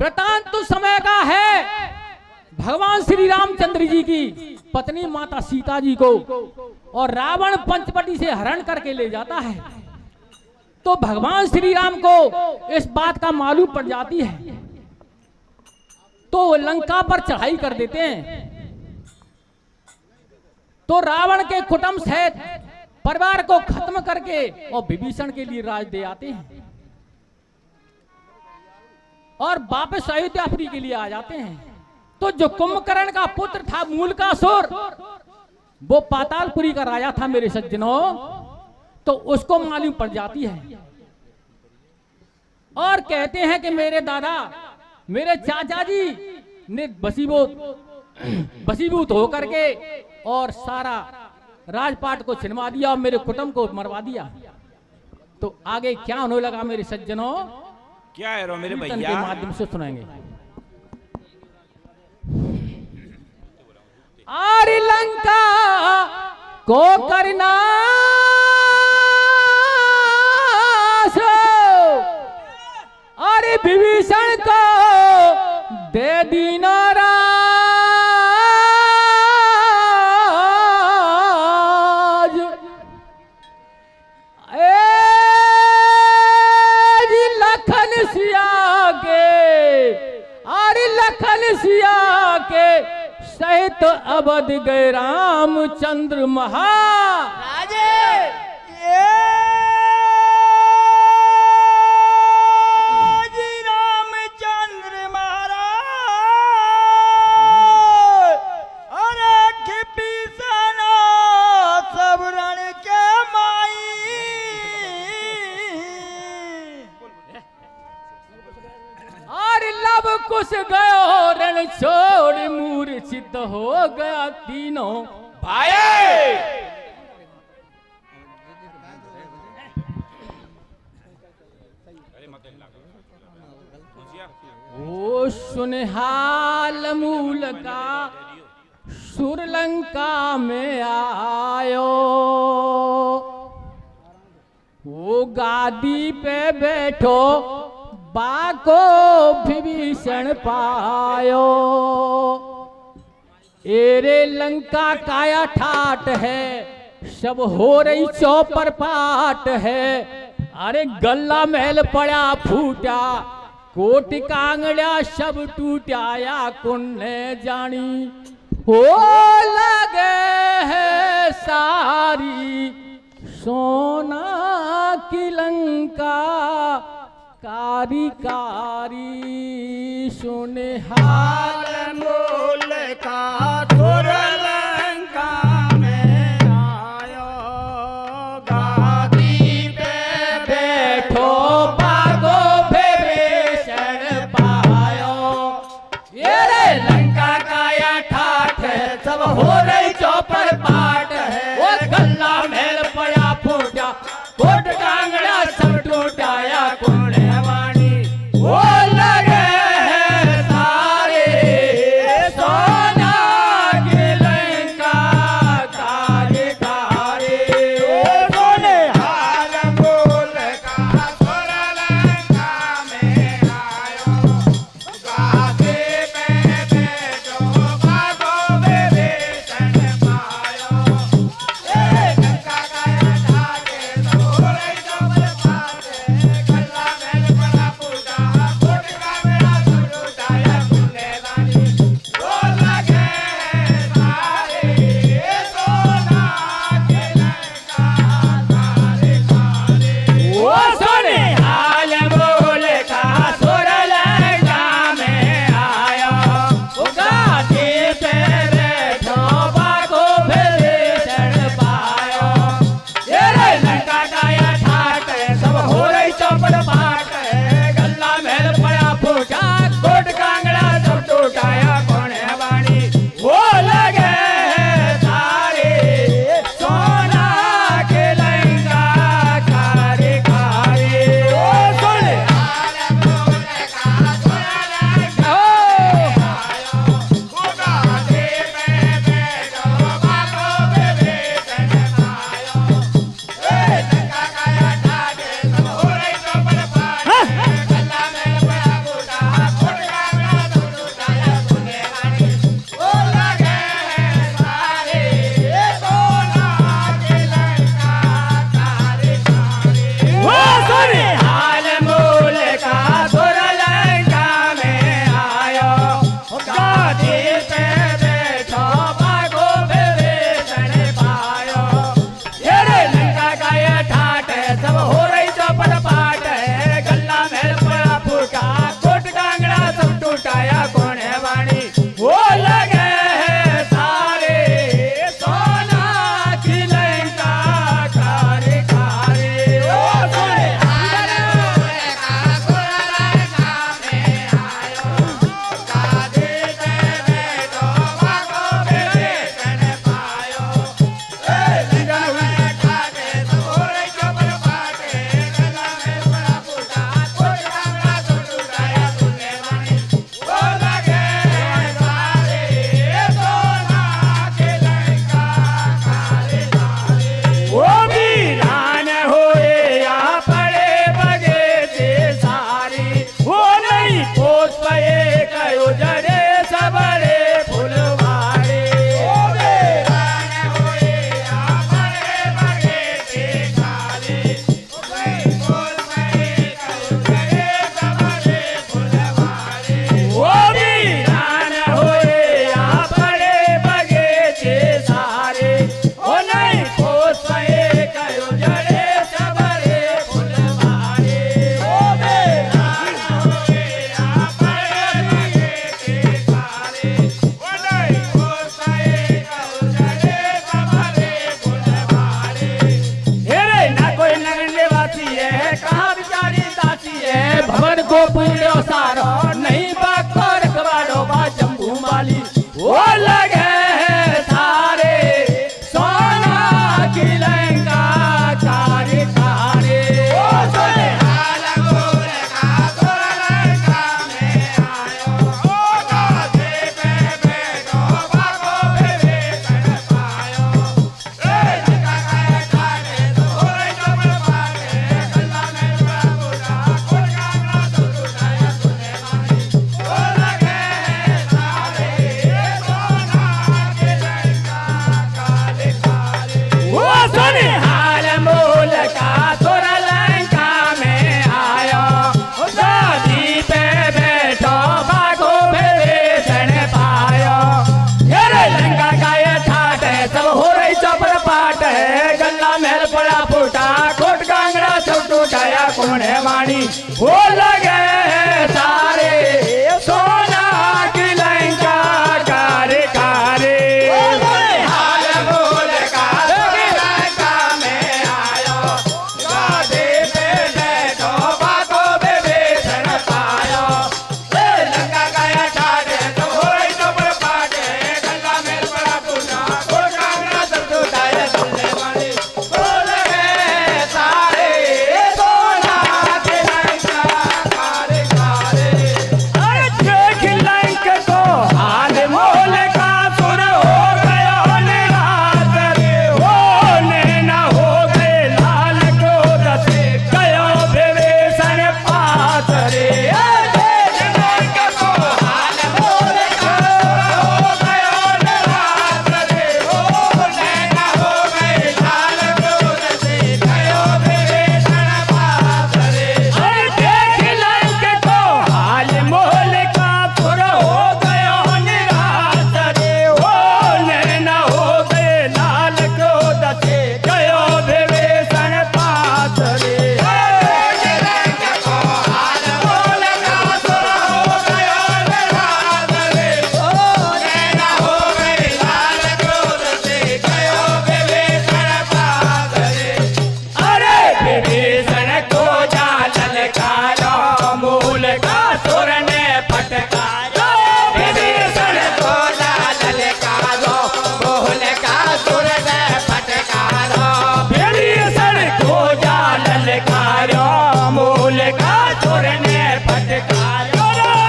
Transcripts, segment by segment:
वृतांत तो समय का है। भगवान श्री रामचंद्र जी की पत्नी माता सीता जी को और रावण पंचवटी से हरण करके ले जाता है। तो भगवान श्री राम को इस बात का मालूम पड़ जाती है, तो वो लंका पर चढ़ाई कर देते हैं। तो रावण के कुटुंब सहित परिवार को खत्म करके और विभीषण के लिए राज दे आते हैं और वापस अयोध्यापुरी के लिए आ जाते हैं। तो जो कुंभकर्ण का पुत्र था मूलकासुर, वो पातालपुरी का राजा था मेरे सज्जनों। तो उसको मालूम पड़ जाती है और कहते हैं कि मेरे दादा, मेरे चाचा जी ने बसीभूत होकर के और सारा राजपाट को छिनवा दिया और मेरे कुटुंब को मरवा दिया। तो आगे क्या होने लगा मेरे सज्जनों, क्या है रो मेरे भैया के माध्यम से सुनाएंगे। आरी लंका को करना अरे विभीषण को दे दीना राज। लखन सिया के, अरे लखन सिया के सहित अवध गए रामचंद्र महाराज। रामचंद्र महाराज अरे विभीषण सब रण के माई। और लब कुछ गयो रण छोड़ मूर्छित हो गया तीनों भाई। ओ सुनहाल मूल का सुरलंका में आयो, वो गादी पे बैठो बाको विभीषण पायो। एरे लंका काया ठाट है, सब हो रही चौपर पाट है। अरे गल्ला महल पड़ा फूटा, कोटि कांगड़ा सब टूटा या कुन्ने जानी। हो लगे है सारी सोना की लंका, कारी कारी सुनहाल मूल का सुरलंका में आयो, गादी पे बैठो बागो विभीषण पायो। ये रे लंका काया ठाठ है, सब हो रही चौपर पाट है। वो गल्ला महल पड़ा फूटा, कोट कांगड़ा सब टूटाया कुंडे वाणी। वो लगे हैं सारे पुष्प एक उजड़े सबरे फुलवारे वो वीरान होए अपने बगीचे सारे ओ नहीं पुष्प एक उजड़े सबरे फुलवारे ओ वीरान होए अपने बगीचे सारे ओ नहीं पुष्प एक उजड़े सबरे फुलवारे हेरे ना कोई नगने वासी है कहाँ बिचारी दासी है भवन को पूर्ण सारो नहीं बाकर कबाड़ो बा जम्बू माली वो लगे हैं सारे सोना की लंका कारी कारी ओ सोने हाल गोर का सोना लंका में आयो ओ गाते पे बैठो बाको बेबे कर पायो ए लंका का ठाके तो हो रे कमल पाके कल्ला में बाबूरा कोट कांगड़ा तो सुनाया सुने मानी ओ लगे हैं सारे सोना के लंका काले काले वो सोने हाल मूल का सोना लंका में आयो ओ दादी पे बैठो बागो बेबे सण पायो येरे लंका का ये ठाट है सब हो रही चौपर पाट है गल्ला महल पड़ा फूटा कोट कांगड़ा सब टूटाया कौन है वाणी वो लगे हैं सारे सोना की लंका कारे कारे हाल बोल का लंका में आयो गादे पे बैठो बाको बेबे सण पायो ए लंका का ये ठाट है सब हो रही चौपर पाट है गल्ला महल पड़ा फूटा कोट कांगड़ा सब टूटाया सुनने वाली वो लगे हैं सारे सोना के लंका कारे कारे अरे देख लंक को हाल मोल का सुर हो गया निराश रे हो नैना हो गए लाल को दसे गयो विभीषण पास रे देख लंक को हाल मोल का सुर हो गया निराश रे हो नैना हो गए लाल को दसे गयो विभीषण पास रे अरे देख लंक को हाल मोल का सुर हो गया निराश रे हो नैना हो गए लाल को दसे गयो विभीषण पास रे देख लंक को हाल मोल का सुर हो गया निराश रे हो नैना हो गए लाल को दसे गयो विभीषण पास रे अरे विभीषण को जा ललकारो मूल का सुर ने फटकारो विभीषण को जा ललकारो मूल का सुर ने फटकारो विभीषण को जा ललकारो मूल का सुर ने फटकारो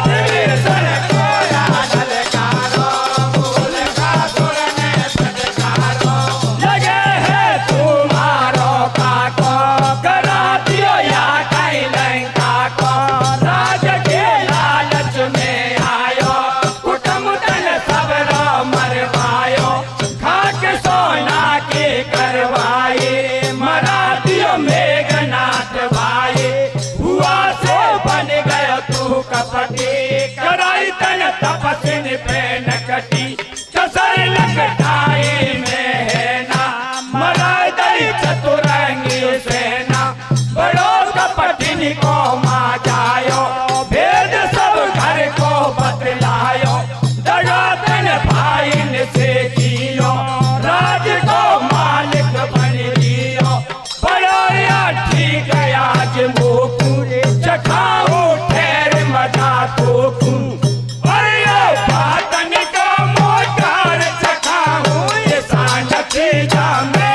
विभीषण को जा ललकारो मूल का सुर ने फटकारो लगे है तुम्हारो काको करा दियो या कई लंका को राज के लालच में आयो कुटमुटन सब रो मरवायो खाक सोना के करवाए मरा दियो मेघनाथ भाई हुआ से बन गयो तू कपटी कराई तन तपस्विन पे नकटी कसर लकटाई में है ना मरा दई चतुरंगी सेना बड़ो कपटिन को मा जायो भेद सब घर को बतलायो दगातन भाई से कियो राज को मालिक बन लियो बड़ोया ठीक आज मुकुरे चखाऊ ठहर मजा तो अरे बातन का मोटार चखाऊ ये सानक जामे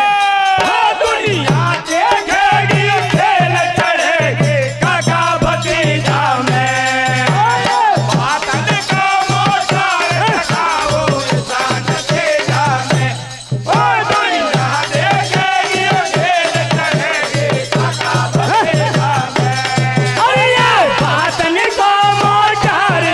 दुनिया देखेगी खेल चढ़ेगी काका भतीजा में बातन का मोटार चखाऊ ये सानक जामे दुनिया देखेगी खेल चढ़ेगी काका भतीजा में अरे बातन का मोटार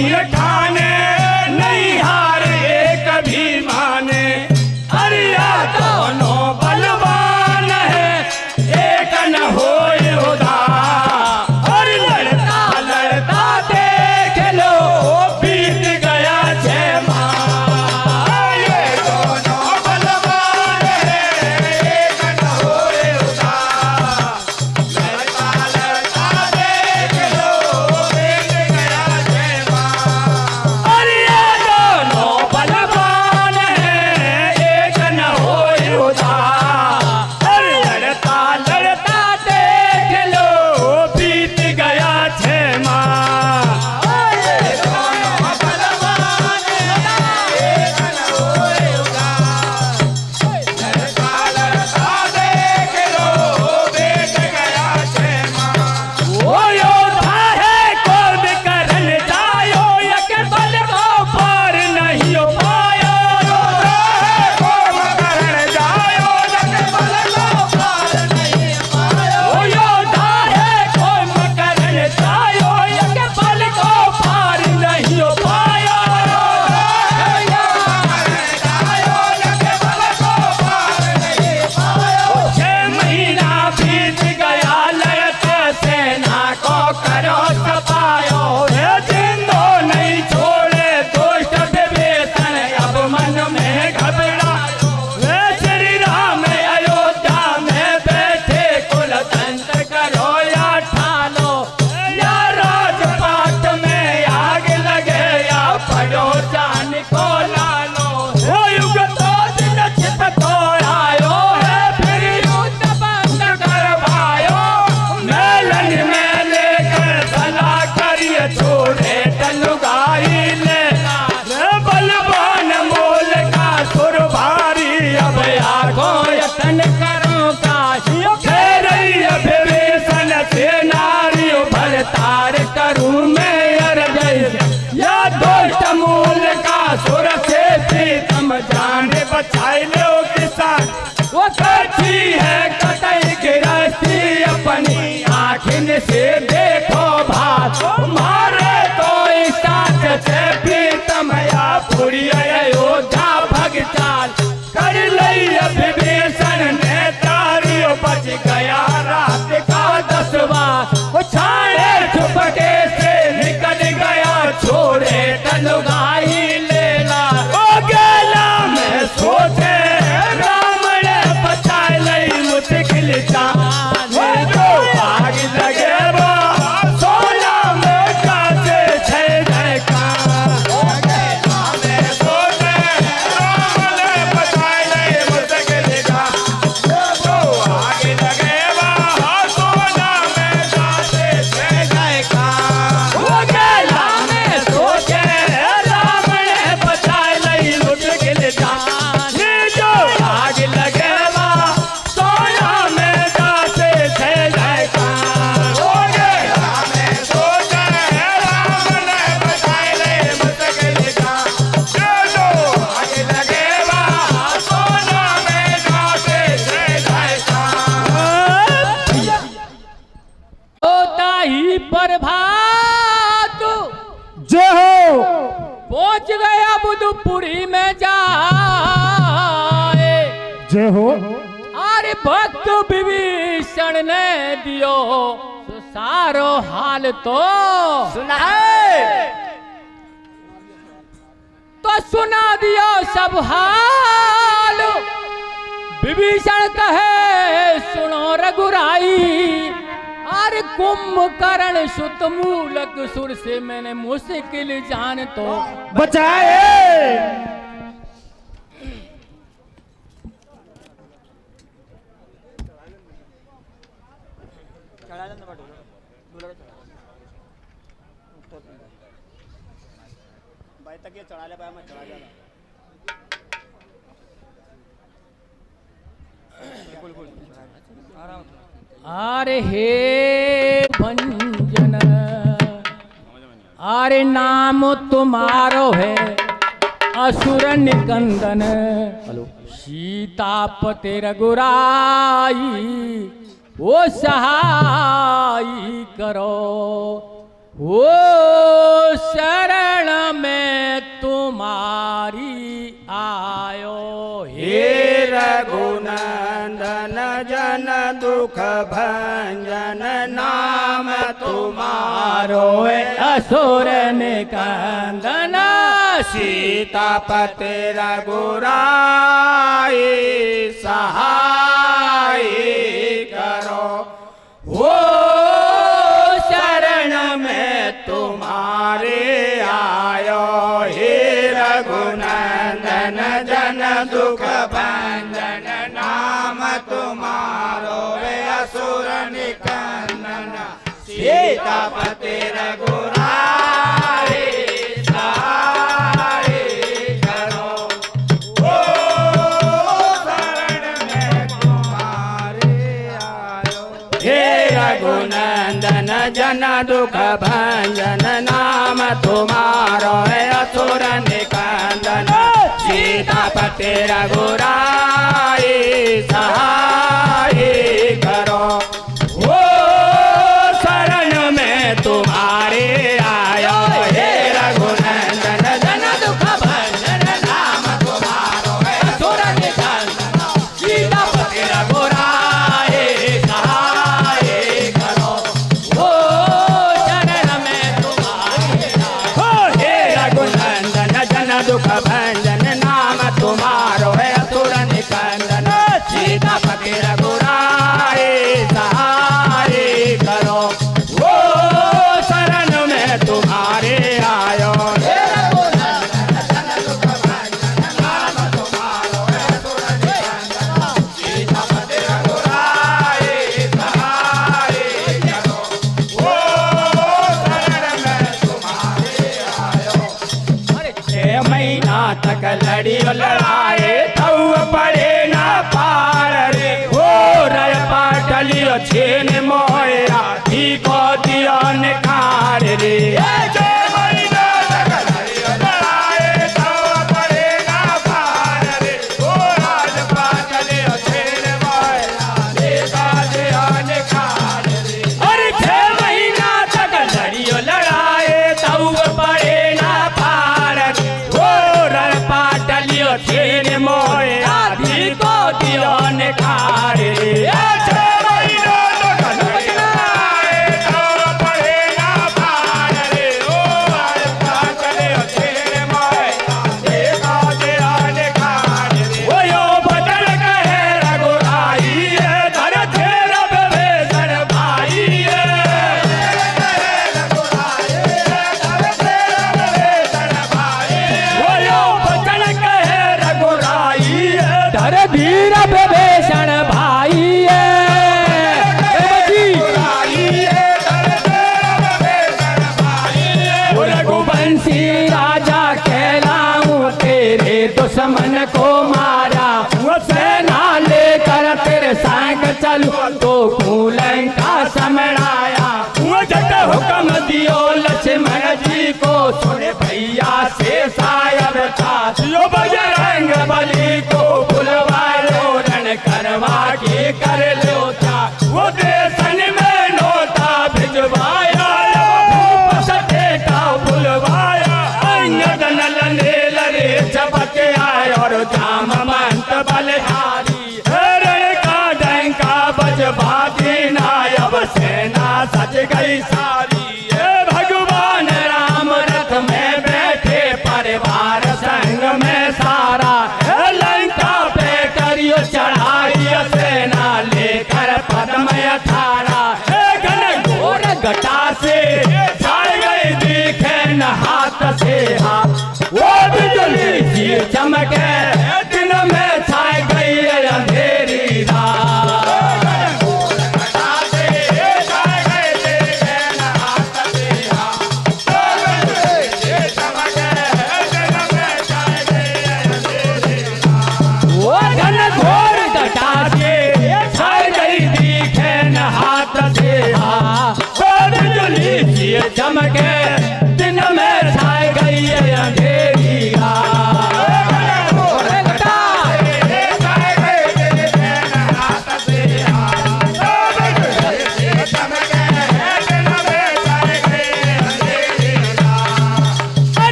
वही ठाने नहीं हारे कभी माने। अरे दोनों बलवान है एक न होए उधार। और लड़ता लड़ता देख लो बीत गया 6 माह। ये दोनों बलवान है एक न होए उधार। लड़ता लड़ता देख लो बीत गया 6 माह। और ये दोनों बलवान है एक न होए उधार। और लड़ता लड़ता देख लो बीत गया 6 माह। ये दोनों बलवान है एक न होए उधार। लड़ता लड़ता देख लो बीत गया 6 माह। वो योद्धा है कौन करन जायो यक बल को पार नहीं हो पायो। योद्धा है कौन करन जायो यक बल को पार नहीं हो पायो। वो योद्धा है कौन करन जायो यक बल को पार नहीं हो पायो। जायो यक बल को पार नहीं हो पायो। 6 महीना बीत गया लड़ते सेना को करो सपायो। हे जिंदो नहीं छोड़े दुष्ट विभीषण अब मन में घबरा। वे श्री राम अयोध्या में बैठे कुल तंत्र करो या ठानो। या राजपाट में आग लगे या पड़ो जान को लालो। वो युग तो दिन छिप तो आयो है फिर युद्ध बंद करवायो। मेलन में लेकर भला करिए छोड़े टलुगाई लेना। बलवान मोल का सुर भारी अब आगो यतन करो काशी। घेरई विभीषण से नारी भरतार करूं मैं अर्जय। या दुष्ट मूल का सुर से प्रीतम जान बचाई लो किसान। वो कच्ची है कतई गिरस्ती अपनी आँखिन से देखो भात। मारे तो साथ से प्रीतम या पूरी अयोध्या भगचाल। कर लई विभीषण ने तारी बच गया रात का 10वां। वो छाड़े छुपके से निकल गया छोड़े टलुगाई लेला। ओ गेला में सोचे राम ने बचा लई मुश्किल जान। जो आग लगे वो सोना में कासे छे जयकार। ओ गेला में सोचे राम ने बचा लई मुश्किल जान। जो आग लगे वो सोना में कासे छे जयकार। ओ गेला में सोचे राम ने बचा लई मुश्किल जान। जो आग लगे वो सोना में कासे छे जयकार। ओ गेला में सोचे राम ने बचा लई मुश्किल जान। जो आग लगे वो सोना में कासे छे जयकार। होता ही प्रभात जय हो। पहुंच गया बुधपुरी में जाए। जय हो। अरे भक्त विभीषण ने दियो तो सारो हाल तो सुना है। तो सुना दियो सब हाल। विभीषण कहे सुनो रघुराई। अरे कुंभकर्ण सुत मूलक सुर से मैंने मुश्किल जान तो बचाए। भाई तक ये चढ़ा ले पाया मैं चढ़ा जाना। अरे हे भंजन अरे नाम तुम्हारो है असुर निकंदन। सीतापति रघुराई वो सहाय करो वो शरण जन दुख भंजन नाम तुम्हारो असुर निकंदन सीतापति रघुराई सहाय करो वो शरण में तुम्हारे आयो हे रघुनंदन जन दुख भंजन नाम तुम्हारो असुर निकंदन सीतापति रघुराई सहाय करो वो शरण में तुम्हारे आयो हे रघुनंदन जन दुख भंजन नाम तुम्हारो असुर निकंदन सीतापति रघुराई सहाय करो वो शरण में तुम्हारे आयो हे रघुनंदन जन दुख भंजन नाम तुम्हारो असुर निकंदन सीतापति रघुराई सहाय करो वो शरण में तुम्हारे आयो हे रघुनंदन जन दुख भंजन नाम तुम्हारो असुर निकंदन सीतापति रघुराई सहाय करो वो शरण में तुम्हारे आयो हे रघुनंदन जन दुख भंजन नाम तुम्हारो असुर निकंदन सीतापति रघुराई सहाय करो वो शरण में तुम्हारे आयो 6 महीना तक लड़ी लड़ाए तब पड़े ना पार रे हो रय पाटलियो छेन मोया धी को दियो निखार रे 6 महीना तक लड़ी लड़ाए तब पड़े ना पार रे हो राज पाटलियो छेन मोया धी को दियो निखार रे अरे 6 महीना तक लड़ियो लड़ाए तब पड़े ना पार रे हो रय पाटलियो छेन मोया धी को दियो निखार रे 6 महीना तक लड़ाए तब पड़े ना पार रे हो रय पाटलियो छेन मोया धी को दियो निखार रे ओ यो बदल कहे रघुराई धर तेर विभीषण भाई धर धीर विभीषण भाई रघुवंशी राजा कहलाऊं तेरे दुश्मन को मारा सेना लेकर तेरे संग चलूं तो लंका समराया जट हुक्म दियो लक्ष्मण जी को सुने भैया से सायब था यो बजरंग बली को बुलवायो रण करवा के कर लो था वो देशन में नोता भिजवाया भूप सटे का बुलवाया अंगद नल नील रे चपक आए और जामवंत बलिहारी रण का डंका बजवा देना अब सेना सज गई सारी भगवान राम रथ में बैठे परिवार संग में सारा लंका पे करियो चढ़ाई सेना लेकर पद्म अठारा घन घोर घटा से छाड़ गई दिखे न हाथ से हाथ वो बिजली सी चमके दिन में छाई गई अंधेरी रात चमके दिन में छाई गई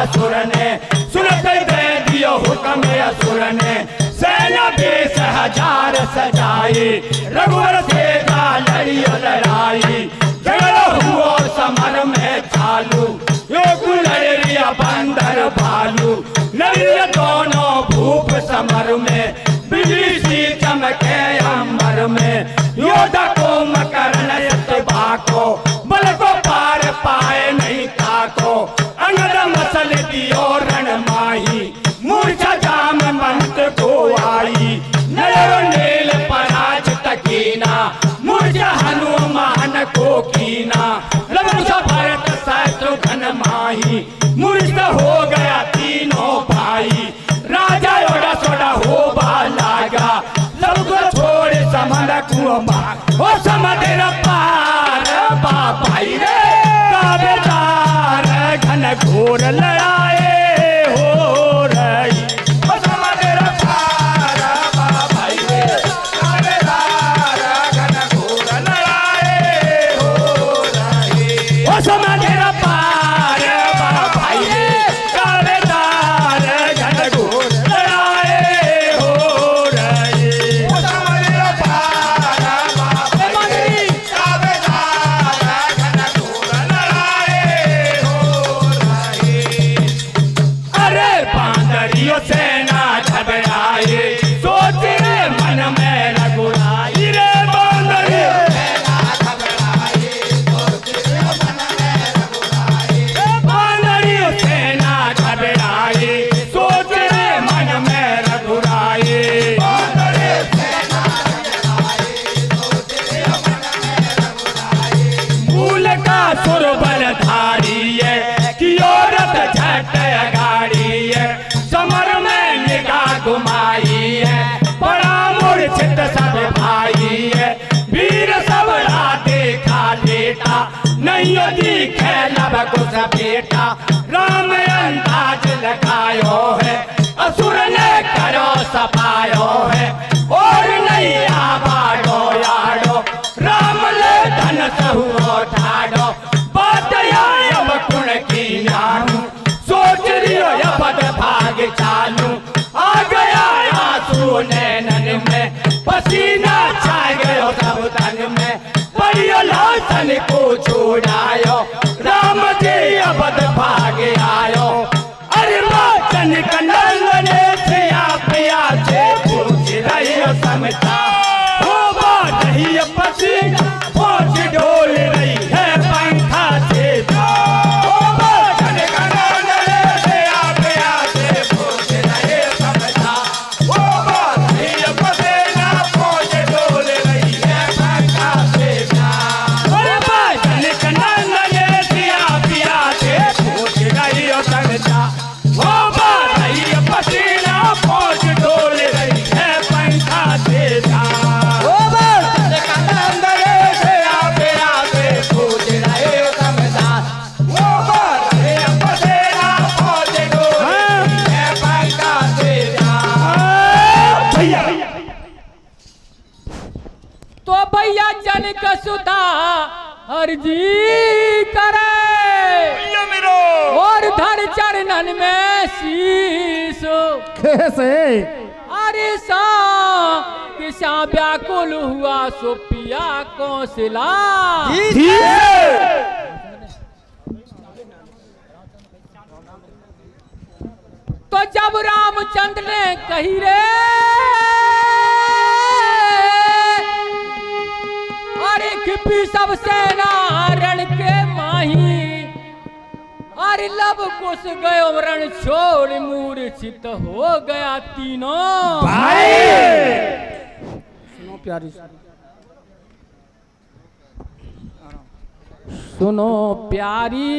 असुर ने, सुनते दे दियो हुक्म असुर ने, सेना 20,000 सजाई, रघुवर से लड़ियो लड़ाई, झगड़ा हुआ समर में चालू, यो गुलरिया बंदर भालू, नरिया दोनों भूप समर में, बिजली सी चमके अंबर में, योद्धा को मकरन यतबा को, बल को पार पाए नहीं ताको, अंगद मसल दियो रण माही, मूर्छा जाम मंत को आई, नर नील पराजित कीना, मूर्छा हनुमान को कीना, लवकुश भरत शत्रुघ्न माही, मूर्छा हो गया तीनों भाई, राजा योड़ा सोड़ा हो लागा, सबको छोड़ समर कुआ, ओ समर पार भाई रे, काबेदार घन घोर लड़ाए हो रही, ओ समर पार भाई रे, काबेदार घन घोर लड़ाए हो रही, ओ समर पार भाई रे, काबेदार घन घोर लड़ाए हो रही, ओ समर पार भाई रे, काबेदार घन घोर लड़ाए हो रही। अरे बांदरियों सेना घबराए, सोचे मन में रघुराई रे, बांदरियों सेना घबराए, सोचे मन में रघुराई, बांदरियों सेना घबराए, सोचे मन में रघुराई, बांदरियों सेना घबराए, सोचे मन में रघुराई, मूल का सुर बलधारी है, कि औरत झट अगाड़ी है, समर में निगाह घुमाई है, बड़ा मूर्छित सब भाई है, वीर सबरा देखा लेटा, नहीं दिखे लब कुछ बेटा, राम अंदाज लगायो है, असुर ने करो सपायो है, और नहीं आबाडो याडो, राम ले धन सहुओ ठाडो, बात अब कुण की नानू, सोच रियो यपद भाग चालू, आ गया आंसू नैनन में, पसीना छा गयो सब तन में, परियो लाशन को छोड़ायो, राम जी अबद भाग आयो, अरे वाचन कनल ने सिया पिया से पूछ रही हो समझा, हो बात ही पसीना पहुंच डोल रही है पंखा से जा, हो वाचन कनल ने सिया पिया से पूछ रही हो समझा, हो बात ही पसीना पहुंच डोल रही है पंखा से जा, अरे वाचन कनल ने सिया पिया से पूछ रही हो समझा, हो बात ही पसीना पहुंच डोल रही है पंखा से जा, हो वाचन कनल ने सिया पिया से पूछ रही हो समझा, हो बात ही पसीना पहुंच डोल रही है पंखा से जा, भैया तो भैया जन कसुता अर्जी करे, और धर चरणन में शीश, कैसे अरे सा किसा व्याकुल हुआ सो पिया कौशला, तो जब रामचंद्र ने कही रे, अरे खिपी सब सेना रण के माही, अरे लब कुछ गयो रण छोड़ मूर्छित हो गया तीनों भाई, सुनो प्यारी, सुनो प्यारी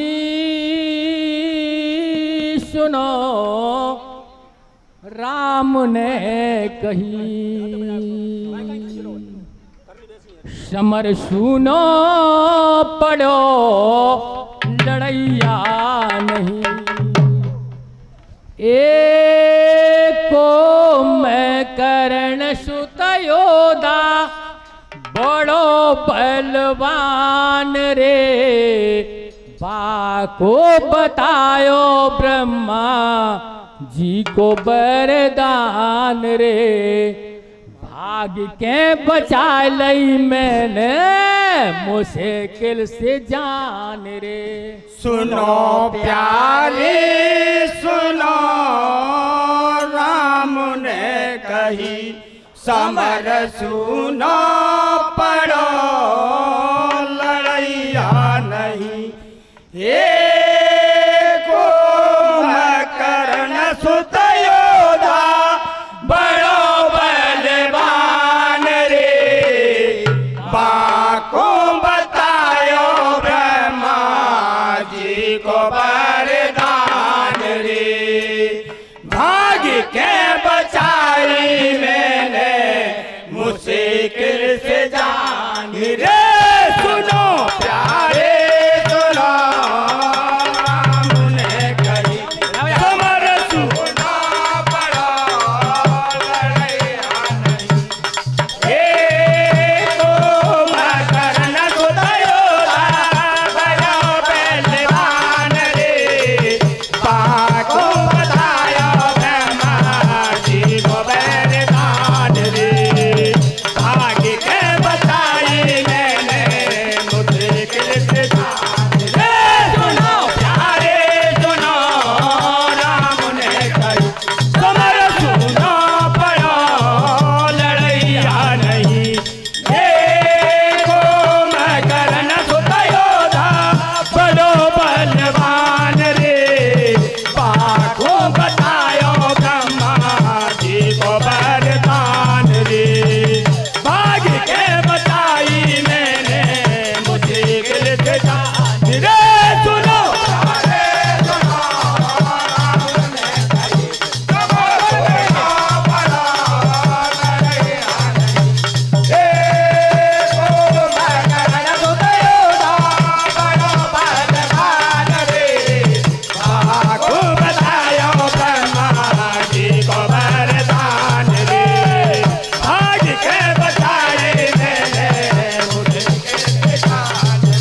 सुनो, राम ने कही, समर सुनो पढ़ो लड़ैया नहीं, एक को मैं करण सुत योदा, बड़ो बलवान रे, बाघ को बतायो ब्रह्मा जी को वरदान रे, भाग के बचा लई मैंने मुश्किल से जान रे। सुनो प्यारे सुनो, राम ने कही समर सुनो पढ़ो लड़ैया नहीं, हे को करण सुत योधा बड़ो बलवान रे, बाको बतायो ब्रह्मा जी को वरदान रे, भाग के बचाई मैंने मुश्किल से जान रे। सुनो प्यारे सुनो, राम ने कही समर सुनो पढ़ो लड़ैया नहीं, हे को करण सुत योधा बड़ो बलवान रे, बाको बतायो ब्रह्मा जी को वरदान रे, भाग के बचाई मैंने मुश्किल से जान रे। सुनो प्यारे सुनो, राम ने कही समर सुनो पढ़ो लड़ैया नहीं, हे को करण सुत योधा बड़ो बलवान रे, बाको बतायो ब्रह्मा जी को वरदान रे, भाग के बचाई मैंने मुश्किल से जान रे। सुनो प्यारे सुनो, राम ने कही समर सुनो पढ़ो लड़ैया नहीं, हे को करण सुत योधा बड़ो बलवान रे, बाको बतायो ब्रह्मा जी को वरदान रे, भाग के बचाए मैंने मुश्किल से जान रे।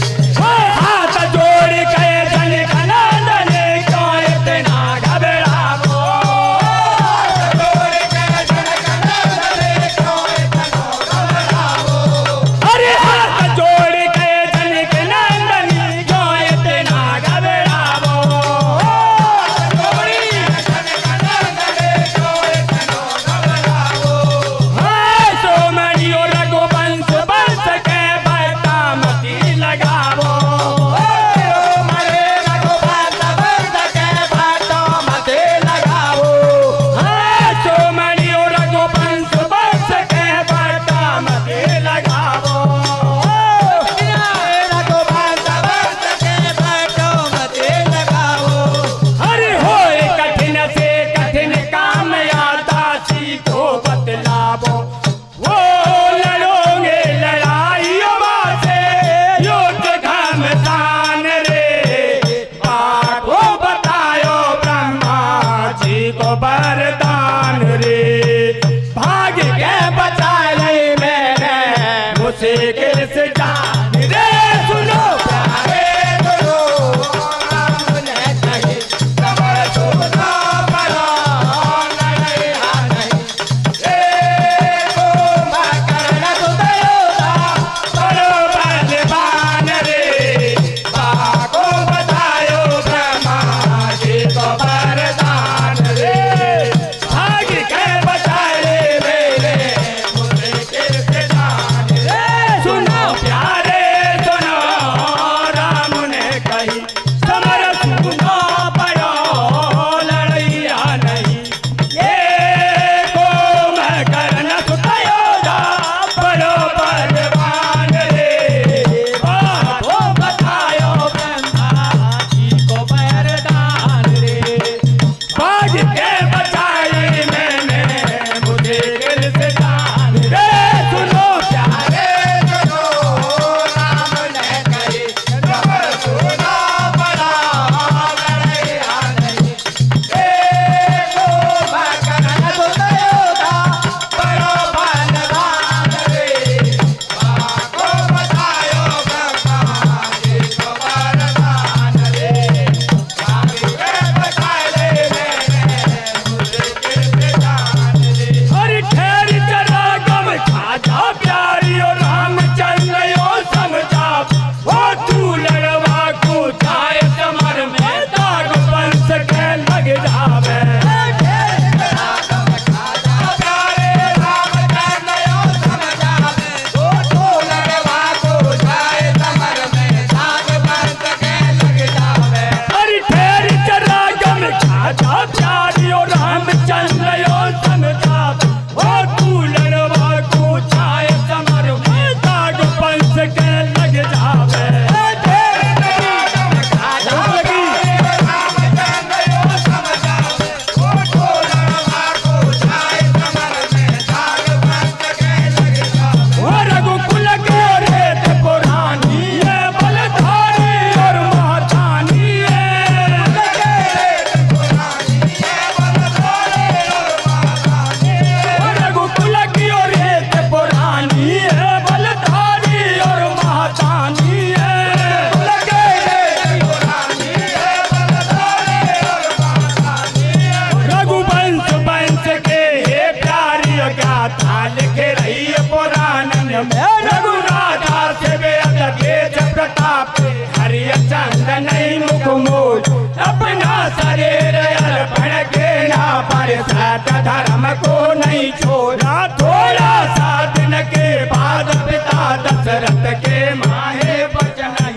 सत्य धर्म को नहीं छोड़ा। थोड़ा सा दिन के बाद पिता दशरथ के माहे बचन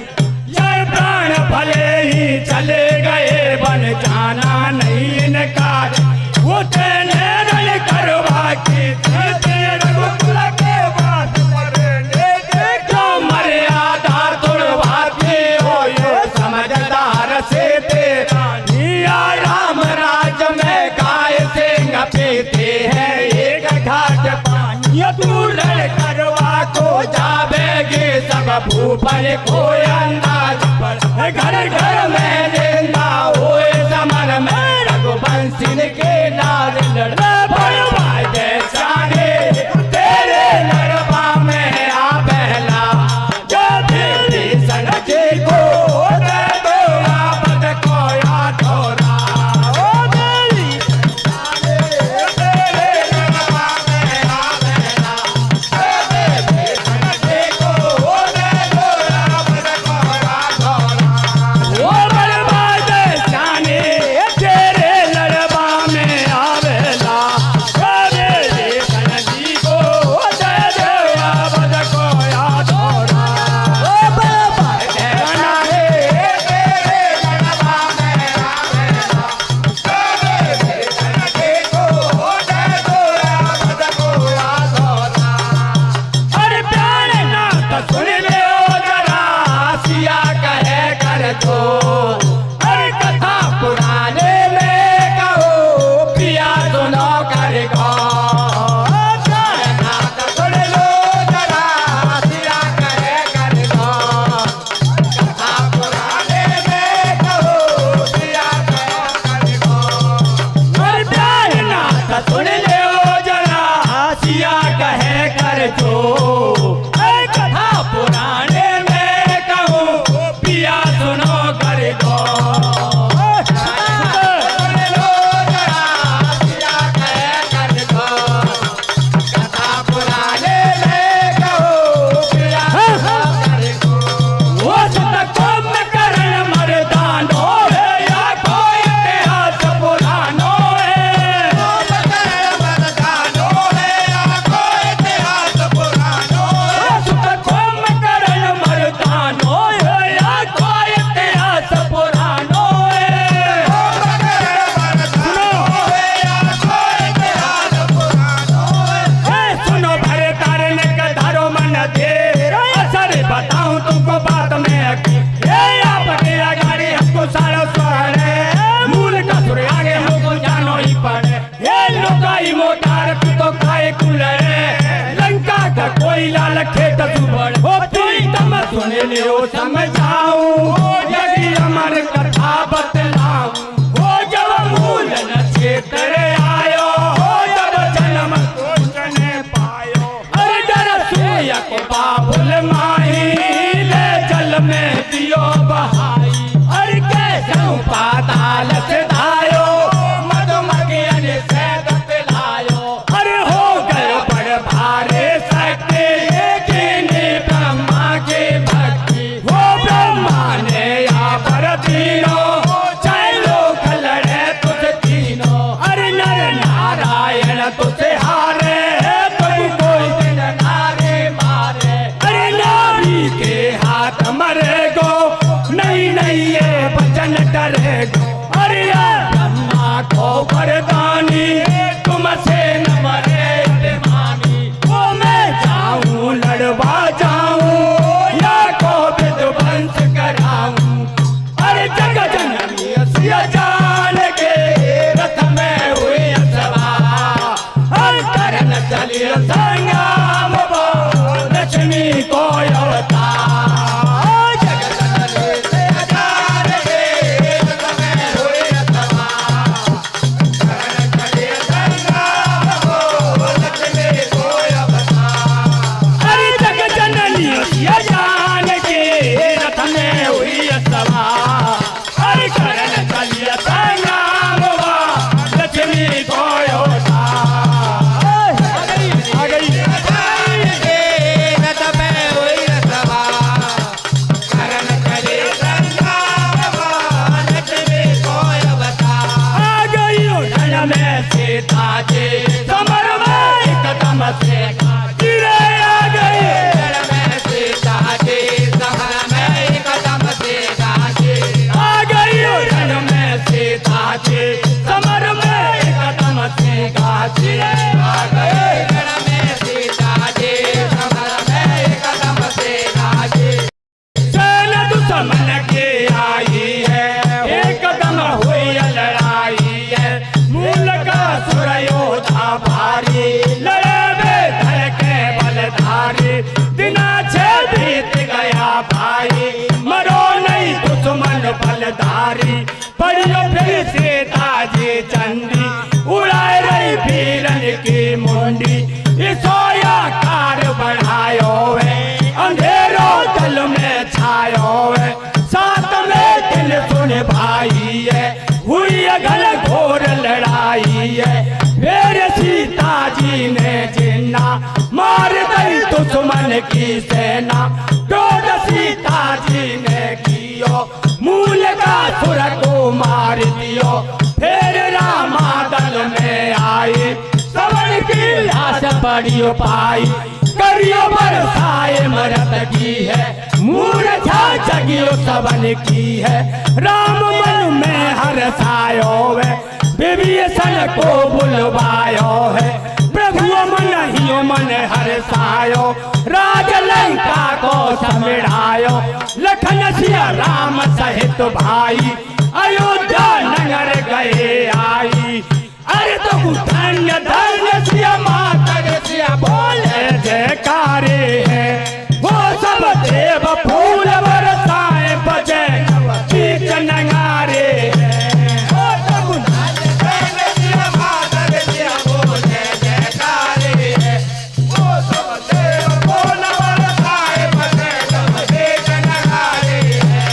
ये प्राण भले ही चले गए बन जाना नहीं इनका। वो तेने रण करवा के रघुकुल के बात मरने जो मर्यादा तुड़वाते हो ये समझदार से तेरा निया। राम राज में गाय सिंह पीते हैं एक घाट पानी। तू रण करवा को जावेगी सब भूपल को अंदाज पर। घर घर में निंदा होए समर में रघुवंशी के नाज लड़े बड़वाए देशाने तेरे लड़वा में आ बहला। जो विभीषण जी को दे दो आपद को या थोड़ा। ओ मेरी तेरे लड़वा में आ बहला। जो विभीषण जी को दे दो आपद को या थोड़ा। ओ बड़वाए देशाने तेरे लड़वा में आवेला। विभीषण जी को दे दो आपद को या थोड़ा। ओ बड़वाए देशाने तेरे लड़वा में आवेला। विभीषण जी को दे दो आपद को या थोड़ा। अरे प्यार नाथ सुन ले ओ जरा सिया कहे कर दो। अरे कथा पुराने में कहो पिया सुनो कर गो। प्यार नाथ सुन लो जरा सिया कहे कर दो। कथा पुराने में कहो पिया कहे कर गो। अरे प्यार नाथ सुन ले ओ जरा सिया कहे कर दो। अरे कथा पुराने में कहो पिया सुनो कर दो। सुन लो जरा सिया कहे कर दो। कथा पुराने में कहो पिया सुनो कर दो। वो सतकोम करण मर्दानो है या कोई इतिहास पुरानो है। मर्दानो है या कोई इतिहास पुरानो है। सतकोम करण मर्दानो है या कोई इतिहास पुरानो है। सुनो भरे तारने का धरो मन देर। असर बताऊं तुमको बात में ये आपके अगाड़ी हमको सारा स्वर है। मूल का सुर आगे हमको जानो ही पड़े। ये लुकाई मोटार की तो खाए कुलरे। लंका का कोई लाल खेत सुबड़ हो तुम सुन लियो समझाऊं। यदि अमर कथा बतलाऊं हो जब मूल न क्षेत्र आयो हो जब जन्म कोशने पायो। अरे डर सूया को बाबुल माही ले जल में दियो बहाई। अरे कैसे पाताल से धायो मधुमक्खियन से पिलायो। अरे हो गए बड़ भारे शक्ति कीनी ब्रह्मा की भक्ति। वो ब्रह्मा ने या पर तीनों चलो लड़े तुझ तीनों। अरे नर नारायण तुझे हारे तुम कोई दिन नारे मारे। अरे नारी के हाथ मरे गो नहीं नहीं ये वचन डरे गो। अरे ब्रह्मा को वरदानी तुमसे न मरे अभिमानी। वो मैं जाऊं लड़वा जाऊं या को विध्वंस कराऊं। अरे जग जननी सिया जान के रथ में हुई सवार। हर करन चलियो संग्राम वो लक्ष्मी को अवतार। जग जननी सिया जान के रथ में हुई सवार। करन चलियो संग्राम वो लक्ष्मी को अवतार। अरे जग जननी सिया जान के रथ में हुई सवार। अरे करन चलियो संग्राम वो लक्ष्मी को अवतार। आ गई रथ में हुई सवार। करन चलियो संग्राम वो लक्ष्मी को अवतार। आ गई रण में सीता बन के आई है, एकदम हुई लड़ाई है, मूल का सुर योद्धा भारी, लड़े में धर के बलधारी, दिना छे बीत गया भाई, मरो नहीं दुश्मन बलधारी, पढ़ियो फिर सीताजी चंडी, उड़ाए रही वीरन की मुंडी, सोया कार बढ़ायो है, अंधेरों दल में छायो है, साथ में दिल सुन भाई है, हुई अगल घोर लड़ाई है, मेरे सीता जी ने जिन्ना मार दई दुश्मन की सेना, डोड सीता जी ने कियो, मूल का सुर को मार दियो, फिर रामा दल में आई, सवन की लाश पड़ियो पाई, करियो बरसाए मरद की है, मूर्छा जगियो सवन की है, राम मन में हर्षायो है, विभीषण को बुलवायो है, प्रभु मन ही मन हर्षायो, राज लंका को समिढ़ायो, लखन सिया राम सहित भाई, अयोध्या नगर गए आई, अरे तो धन्य धन्य सिया माता सिया बोले जयकारे हैं, वो सब देव फूल बरसाए बजे बीच नगारे हैं, वो सब धन्य सिया माता सिया बोले जयकारे हैं, वो सब देव फूल बरसाए बजे बीच नगारे हैं,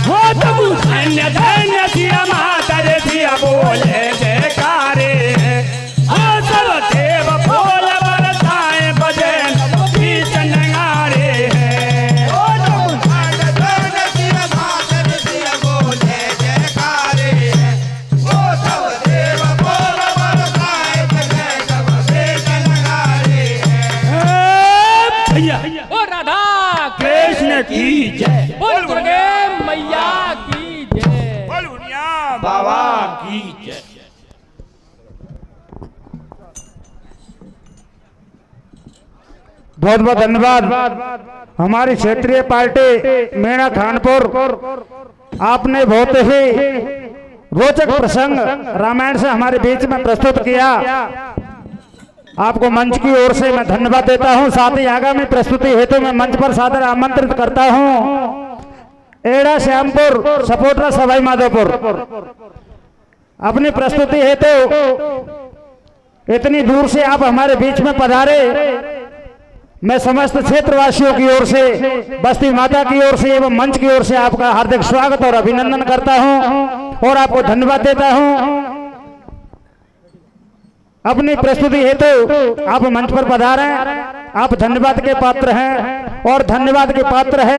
वो सब धन्य धन्य सिया माता सिया बोले जयकारे हैं, वो सब देव फूल बरसाए बजे बीच नगारे हैं, वो सब धन्य धन्य सिया माता सिया बोले जयकारे हैं, वो सब देव फूल बरसाए बजे बीच नगारे हैं। भैया ओ राधा कृष्ण की जय, बोल दुर्गे मैया की जय। बोल भुनिया बाबा की जय। बहुत बहुत धन्यवाद हमारी क्षेत्रीय पार्टी मीणा खानपुर, आपने बहुत ही रोचक प्रसंग रामायण से हमारे बीच में प्रस्तुत किया, आपको मंच की ओर से मैं धन्यवाद देता हूं। साथ ही आगामी प्रस्तुति हेतु मैं मंच पर सादर आमंत्रित करता हूं एड़ा श्यामपुर सपोटरा सवाई माधोपुर, अपनी प्रस्तुति हेतु इतनी दूर से आप हमारे बीच में पधारे, मैं समस्त क्षेत्रवासियों की ओर से, बस्ती माता की ओर से एवं मंच की ओर से आपका हार्दिक स्वागत और अभिनंदन करता हूं और आपको धन्यवाद देता हूं। अपनी प्रस्तुति हेतु आप मंच पर पधारे, आप धन्यवाद के पात्र हैं और धन्यवाद के पात्र हैं।